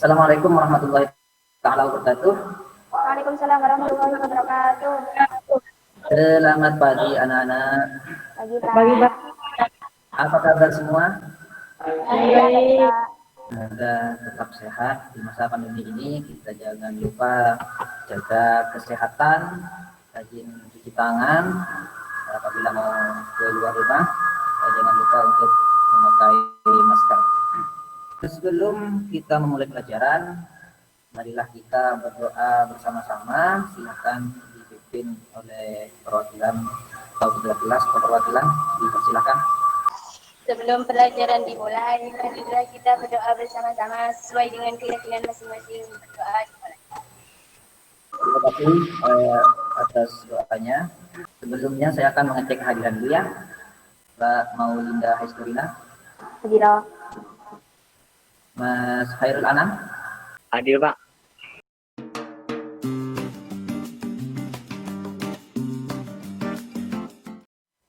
Assalamualaikum warahmatullahi taala wabarakatuh. Waalaikumsalam warahmatullahi wabarakatuh. Selamat pagi anak-anak. Pagi Pak. Apa kabar semua? Baik Pak. Semoga tetap sehat di masa pandemi ini. Kita jangan lupa jaga kesehatan, rajin cuci tangan. Apabila mau keluar rumah, jangan lupa untuk memakai masker. Sebelum kita memulai pelajaran, marilah kita berdoa bersama-sama. Silakan dipimpin oleh perwakilan perwakilan, dipersilakan. Sebelum pelajaran dimulai, marilah kita berdoa bersama-sama sesuai dengan keyakinan masing-masing. Berdoa dimulai. Terima kasih atas doanya. Sebelumnya saya akan mengecek kehadiran dulu ya. Mbak Maulinda Historina. Hadir. Mas Khairul Anam. Hadir Pak.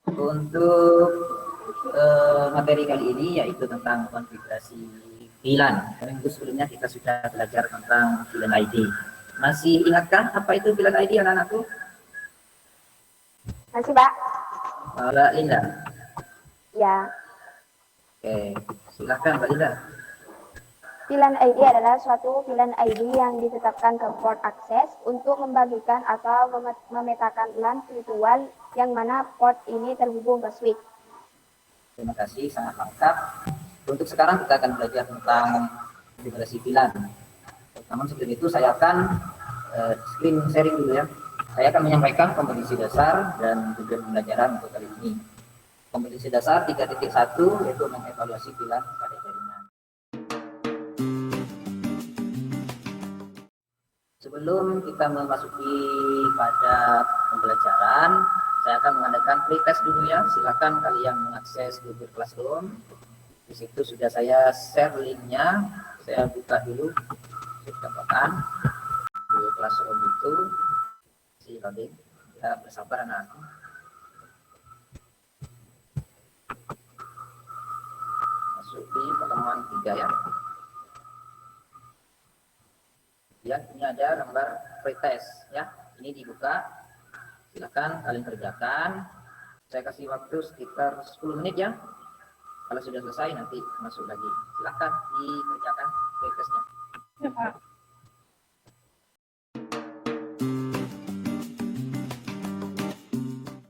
Untuk materi kali ini yaitu tentang konfigurasi VLAN. Minggu sebelumnya kita sudah belajar tentang VLAN ID. Masih ingatkah apa itu VLAN ID anak-anakku? Masih Pak? Mbak Linda. Ya. Oke, silakan Mbak Linda. VLAN ID adalah suatu VLAN ID yang ditetapkan ke port akses untuk membagikan atau memetakan LAN virtual yang mana port ini terhubung ke switch. Terima kasih, sangat lengkap. Untuk sekarang kita akan belajar tentang konfigurasi VLAN. Namun sebelum itu saya akan screen sharing dulu ya. Saya akan menyampaikan kompetensi dasar dan tujuan pembelajaran untuk kali ini. Kompetensi dasar 3.1 yaitu mengevaluasi VLAN pada jaringan. Sebelum kita memasuki pada pembelajaran, saya akan mengadakan pretest dulu ya. Silakan kalian mengakses Google Classroom. Di situ sudah saya share linknya. Saya buka dulu. Dapatkan Google Classroom itu. Si loading. Ya, bersabar anak. Masuk di pertemuan 3 ya. Ya, ini ada gambar pretest ya. Ini dibuka. Silakan kalian kerjakan. Saya kasih waktu sekitar 10 menit ya. Kalau sudah selesai nanti masuk lagi. Silakan dikerjakan pretestnya. Ya, Pak.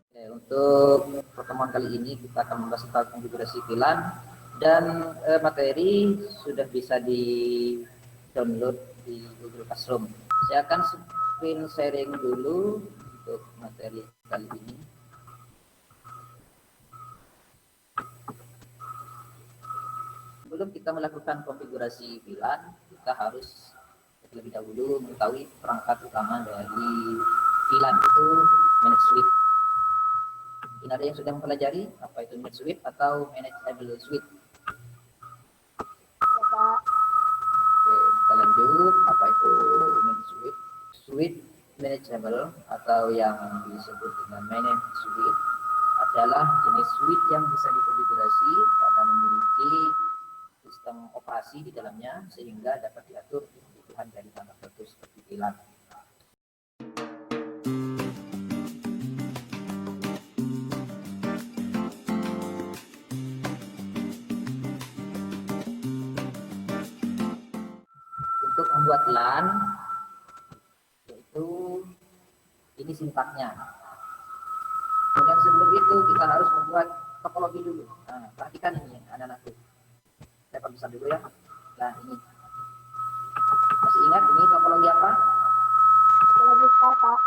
Oke, untuk pertemuan kali ini kita akan membahas tentang konfigurasi VLAN dan materi sudah bisa di-download di Google Classroom. Saya akan screen sharing dulu untuk materi kali ini. Sebelum kita melakukan konfigurasi VLAN, kita harus terlebih dahulu mengetahui perangkat utama dari VLAN itu manage switch. Mungkin ada yang sudah mempelajari apa itu manage switch atau manageable switch. Ya, Pak. Oke, kita lanjut. Apa itu manage switch? Switch manageable atau yang disebut dengan manage switch adalah jenis switch yang bisa dikonfigurasi karena memiliki sistem operasi di dalamnya sehingga dapat diatur kebutuhan dari perangkat tertentu seperti VLAN. Untuk membuat LAN yaitu ini sintaknya. Kemudian sebelum itu kita harus membuat topologi dulu. Nah, perhatikan ini anak-anakku. Saya perbesar dulu ya. Nah, ini. Masih ingat ini topologi apa? Topologi star, Pak.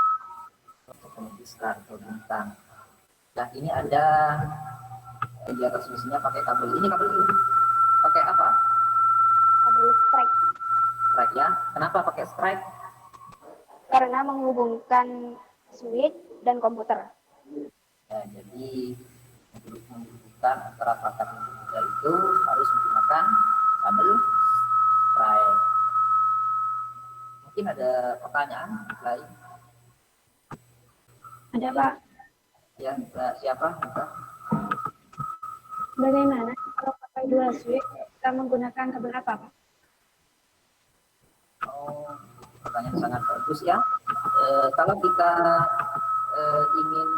Topologi star atau bintang. Nah, ini ada di atas mesinnya pakai kabel. Ini kabel ini. Pakai apa? Kabel strike. Strike ya. Kenapa pakai strike? Karena menghubungkan switch dan komputer. Ya, jadi untuk menghubungkan antara perangkat yang berbeda itu harus menggunakan kabel strike. Mungkin ada pertanyaan lain? Ada Pak. Ya, siapa? Bagaimana kalau pakai dual switch kita menggunakan kabel apa Pak? pertanyaan sangat bagus ya. Kalau kita ingin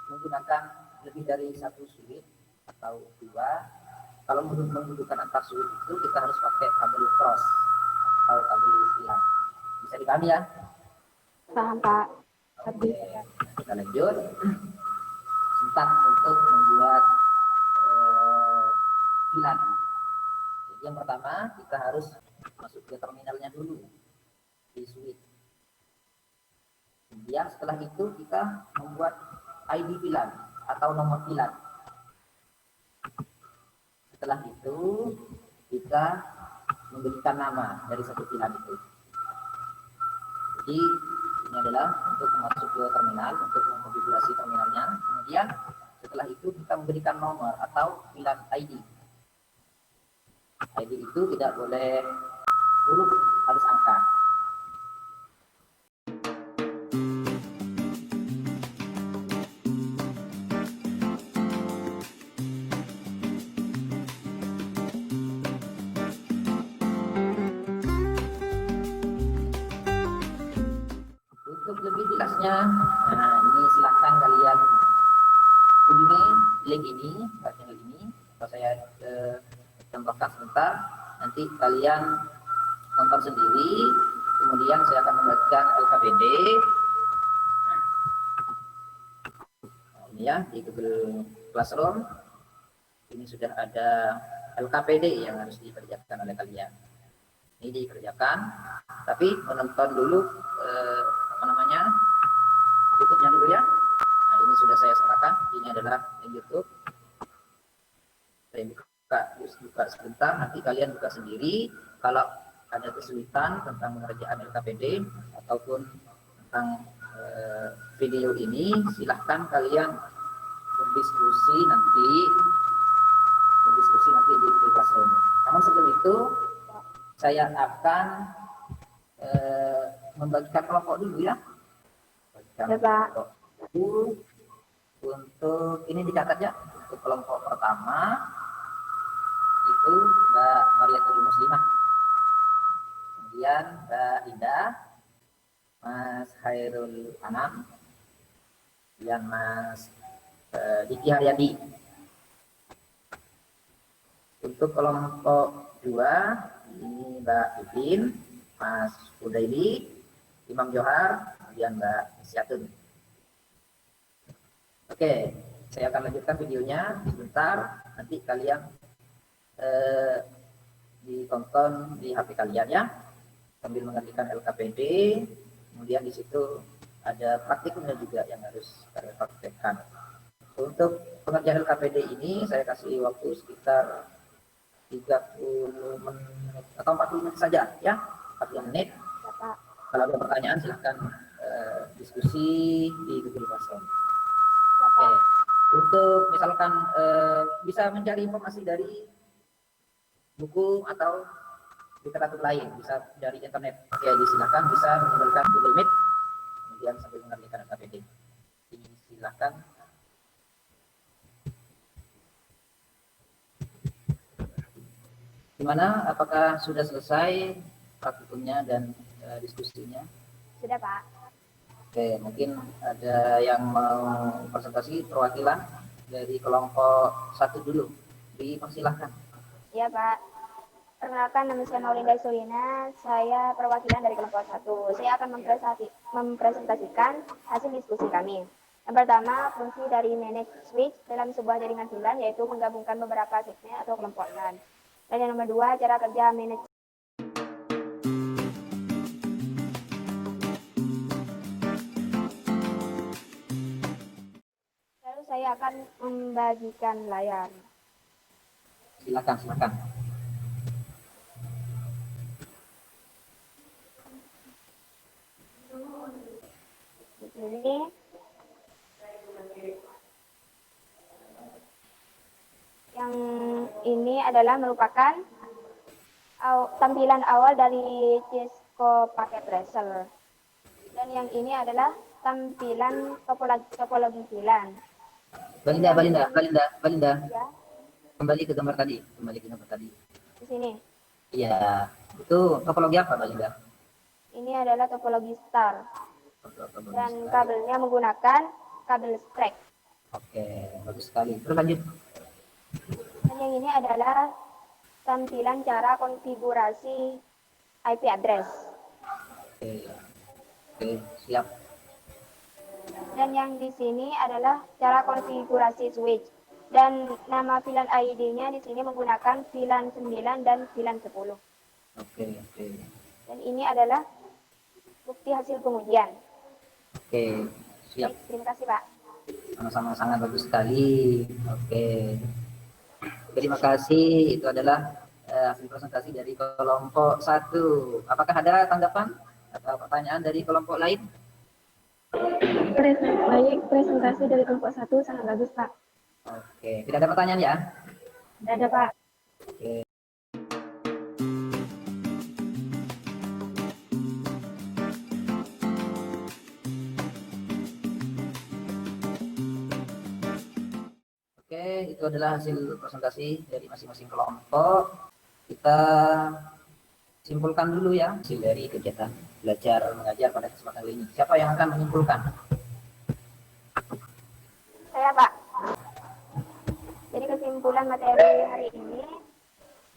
menggunakan lebih dari satu suite atau dua, kalau menghubungkan antar suite itu kita harus pakai kabel cross atau kabel silang. Bisa dipahami ya? Paham, Pak. Oke, kita lanjut. Sebentar untuk membuat VLAN. Jadi yang pertama kita harus masuk ke terminalnya dulu di suite. Kemudian setelah itu kita membuat ID VLAN atau nomor VLAN. Setelah itu kita memberikan nama dari satu VLAN itu. Jadi ini adalah untuk masuk ke terminal, untuk mengkonfigurasi terminalnya. Kemudian setelah itu kita memberikan nomor atau VLAN ID. ID itu tidak boleh huruf, harus angka. Untuk lebih jelasnya, nah ini silahkan kalian kunjungi link ini, channel ini. Kalau saya contohkan sebentar, nanti kalian nonton sendiri. Kemudian saya akan membagikan LKPD. Nah, ini ya di Google Classroom. Ini sudah ada LKPD yang harus dikerjakan oleh kalian. Ini dikerjakan, tapi menonton dulu YouTube-nya dulu ya. Nah, ini sudah saya serahkan. Ini adalah link YouTube. Saya buka sebentar, nanti kalian buka sendiri. Kalau ada kesulitan tentang pengerjaan LKPD ataupun tentang video ini, silahkan kalian berdiskusi nanti di Classroom. Namun sebelum itu saya akan membagikan kelompok dulu ya. Ya, Pak. Untuk ini dicatat ya. Untuk kelompok pertama itu Mbak Mariatul Muslimah, kemudian Mbak Indah, Mas Hairul Anam, dan Mas Diki Haryadi. Untuk kelompok 2 ini Mbak Ipin, Mas Udaili, Imam Johar, kemudian Mbak Syatun. Oke, saya akan lanjutkan videonya sebentar. Nanti kalian ditonton di HP kalian ya, sambil mengerjakan LKPD. Kemudian di situ ada praktikumnya juga yang harus kalian praktekkan. Untuk pengerjaan LKPD ini saya kasih waktu sekitar 30 menit atau 40 menit saja ya, 40 menit. Kalau ada pertanyaan silahkan diskusi di Google Classroom. Oke. Untuk misalkan bisa mencari informasi dari buku atau literatur lain, bisa dari internet. Oke, silakan bisa menggunakan Google Meet, kemudian sambil mengerjakan LKPD. Silakan. Gimana? Apakah sudah selesai praktikumnya dan diskusinya? Sudah, Pak. Oke, mungkin ada yang mau presentasi perwakilan dari kelompok 1 dulu. Dipersilahkan. Ya, Pak. Perkenalkan, nama saya Maulinda Sulina. Saya perwakilan dari kelompok 1. Saya akan mempresentasikan hasil diskusi kami. Yang pertama, fungsi dari manage switch dalam sebuah jaringan VLAN, yaitu menggabungkan beberapa segmen atau kelompok LAN. Dan yang nomor 2, cara kerja manage. Lalu saya akan membagikan layar. Silakan. Ini yang ini adalah merupakan tampilan awal dari Cisco Packet Tracer. Dan yang ini adalah tampilan topologi VLAN. Balinda. Ya, Kembali ke gambar tadi. di sini. Iya, itu topologi apa, Balinda? ini adalah topologi star. Dan kabelnya menggunakan kabel strap. Oke, bagus sekali. Terus lanjut. Dan yang ini adalah tampilan cara konfigurasi IP address. Oke, oke, siap. Dan yang di sini adalah cara konfigurasi switch. Dan nama VLAN ID-nya di sini menggunakan VLAN 9 dan VLAN 10. Oke, oke. Dan ini adalah bukti hasil pengujian. Oke, siap. Baik, terima kasih Pak. Sama-sama, sangat bagus sekali. Oke. Terima kasih. Itu adalah hasil presentasi dari kelompok 1. Apakah ada tanggapan atau pertanyaan dari kelompok lain? Baik, presentasi dari kelompok 1 sangat bagus Pak. Oke, tidak ada pertanyaan ya? Tidak ada Pak. Oke. Oke, itu adalah hasil presentasi dari masing-masing kelompok. Kita simpulkan dulu ya hasil dari kegiatan belajar mengajar pada kesempatan kali ini. Siapa yang akan menyimpulkan? Saya Pak. Jadi kesimpulan materi hari ini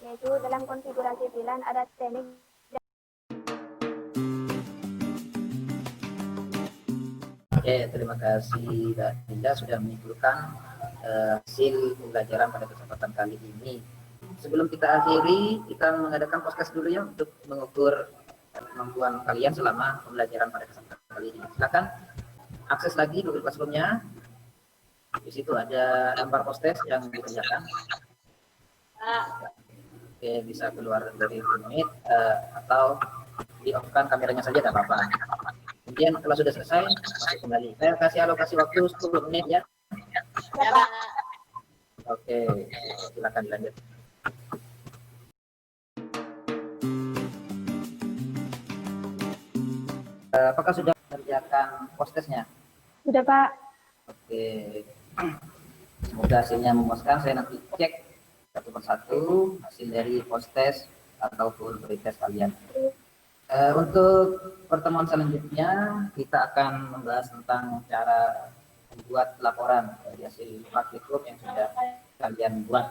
yaitu dalam konfigurasi VLAN ada teknik. Oke, terima kasih Mbak Dinda sudah menyimpulkan hasil pembelajaran pada kesempatan kali ini. Sebelum kita akhiri, kita mengadakan podcast dulu ya untuk mengukur kemampuan kalian selama pembelajaran pada kesempatan kali ini. Silakan akses lagi Google Classroom-nya. Di situ ada gambar podcast yang dikerjakan. Oke, bisa keluar dari Meet atau di-off-kan kameranya saja, tidak apa-apa. Kemudian kalau sudah selesai, masuk kembali. Saya kasih alokasi waktu 10 menit ya. Ya Pak. Oke, silakan dilanjut. Apakah sudah mengerjakan postesnya? Sudah Pak. Oke, semoga hasilnya memuaskan. Saya nanti cek satu persatu hasil dari postes ataupun pretest kalian. Untuk pertemuan selanjutnya kita akan membahas tentang cara membuat laporan dari hasil praktikum yang sudah kalian buat.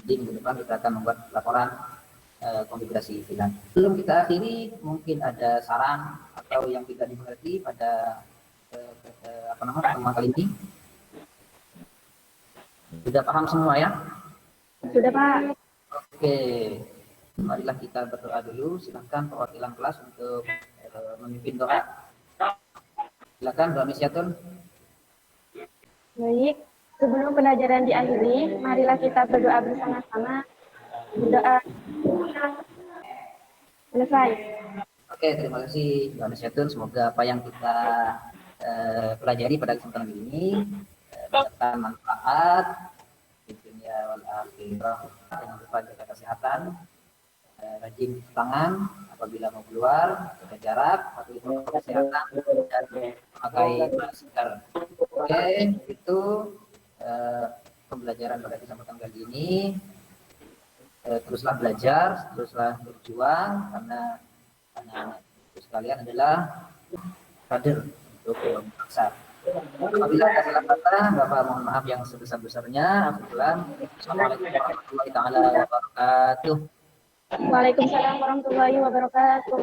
Jadi minggu depan kita akan membuat laporan konfigurasi VLAN. Sebelum kita akhiri, mungkin ada saran atau yang tidak dimengerti pada pertemuan kali ini. Sudah paham semua ya? Sudah Pak. Oke, marilah kita berdoa dulu. Silakan perwakilan kelas untuk memimpin doa. Silakan Mbak Misyatun. Baik, sebelum pelajaran diakhiri, marilah kita berdoa bersama-sama. Berdoa. Selesai. Oke, terima kasih Mbak Misyatun. Semoga apa yang kita pelajari pada kesempatan ini mendapatkan manfaat di dunia wal akhirah. Jangan lupa jaga kesehatan, rajin cuci tangan apabila mau keluar, jaga jarak, patuhi protokol kesehatan, dan memakai masker. Oke, itu pembelajaran pada kesempatan kali ini. Teruslah belajar, teruslah berjuang, karena anak-anak sekalian adalah kader untuk bangsa. Apabila ada salah kata, Bapak mohon maaf yang sebesar-besarnya. Assalamualaikum warahmatullahi wabarakatuh. Waalaikumsalam warahmatullahi wabarakatuh.